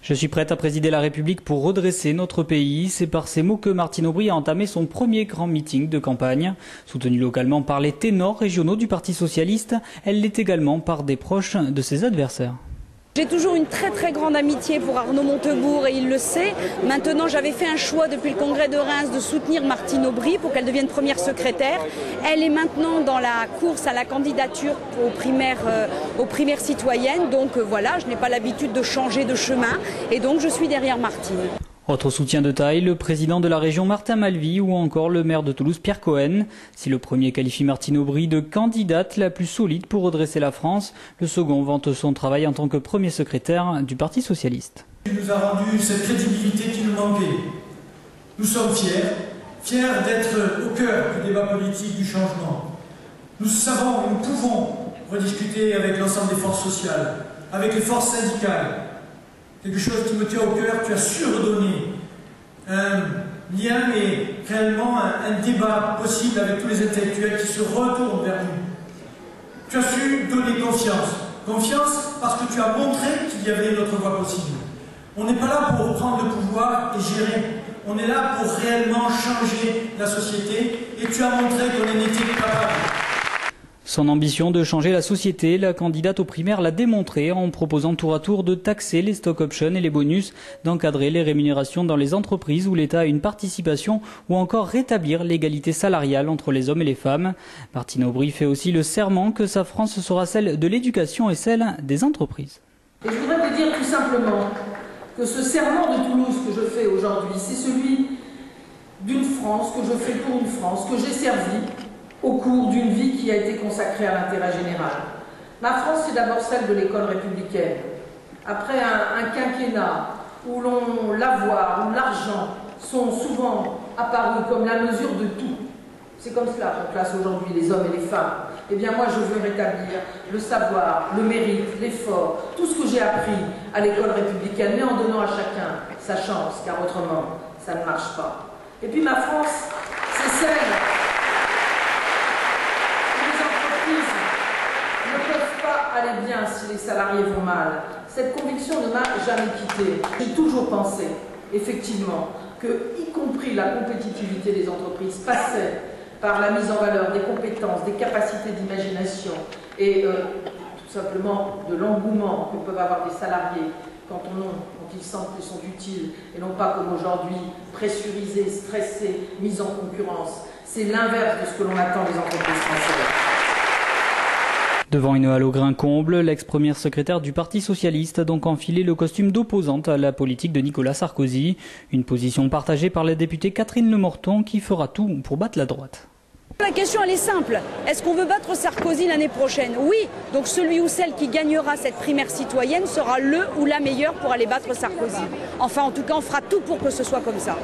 Je suis prête à présider la République pour redresser notre pays. C'est par ces mots que Martine Aubry a entamé son premier grand meeting de campagne. Soutenue localement par les ténors régionaux du Parti socialiste, elle l'est également par des proches de ses adversaires. J'ai toujours une très grande amitié pour Arnaud Montebourg et il le sait. Maintenant, j'avais fait un choix depuis le congrès de Reims de soutenir Martine Aubry pour qu'elle devienne première secrétaire. Elle est maintenant dans la course à la candidature aux primaires citoyennes. Donc voilà, je n'ai pas l'habitude de changer de chemin et donc je suis derrière Martine. Autre soutien de taille, le président de la région Martin Malvy ou encore le maire de Toulouse Pierre Cohen. Si le premier qualifie Martine Aubry de candidate la plus solide pour redresser la France, le second vante son travail en tant que premier secrétaire du Parti socialiste. Il nous a rendu cette crédibilité qui nous manquait. Nous sommes fiers d'être au cœur du débat politique du changement. Nous savons, nous pouvons rediscuter avec l'ensemble des forces sociales, avec les forces syndicales. Quelque chose qui me tient au cœur, tu as su redonner un lien et réellement un débat possible avec tous les intellectuels qui se retournent vers nous. Tu as su donner confiance. Confiance parce que tu as montré qu'il y avait une autre voie possible. On n'est pas là pour prendre le pouvoir et gérer. On est là pour réellement changer la société et tu as montré qu'on en était capable. Son ambition de changer la société, la candidate aux primaires l'a démontré en proposant tour à tour de taxer les stock options et les bonus, d'encadrer les rémunérations dans les entreprises où l'État a une participation ou encore rétablir l'égalité salariale entre les hommes et les femmes. Martine Aubry fait aussi le serment que sa France sera celle de l'éducation et celle des entreprises. Et je voudrais vous dire tout simplement que ce serment de Toulouse que je fais aujourd'hui, c'est celui d'une France que je fais pour une France que j'ai servie au cours d'une vie qui a été consacrée à l'intérêt général. Ma France, c'est d'abord celle de l'école républicaine. Après un quinquennat où l'avoir ou l'argent sont souvent apparus comme la mesure de tout, c'est comme cela qu'on classe aujourd'hui les hommes et les femmes. Eh bien moi, je veux rétablir le savoir, le mérite, l'effort, tout ce que j'ai appris à l'école républicaine, mais en donnant à chacun sa chance, car autrement, ça ne marche pas. Et puis ma France, c'est celle aller bien si les salariés vont mal. Cette conviction ne m'a jamais quittée. J'ai toujours pensé, effectivement, que, y compris la compétitivité des entreprises, passait par la mise en valeur des compétences, des capacités d'imagination et tout simplement de l'engouement que peuvent avoir des salariés quand ils sentent qu'ils sont utiles et non pas comme aujourd'hui, pressurisés, stressés, mis en concurrence. C'est l'inverse de ce que l'on attend des entreprises françaises. Devant une halle au grain comble, l'ex-première secrétaire du Parti socialiste a donc enfilé le costume d'opposante à la politique de Nicolas Sarkozy. Une position partagée par la députée Catherine Lemorton qui fera tout pour battre la droite. La question elle est simple, est-ce qu'on veut battre Sarkozy l'année prochaine? Oui, donc celui ou celle qui gagnera cette primaire citoyenne sera le ou la meilleure pour aller battre Sarkozy. Enfin en tout cas on fera tout pour que ce soit comme ça.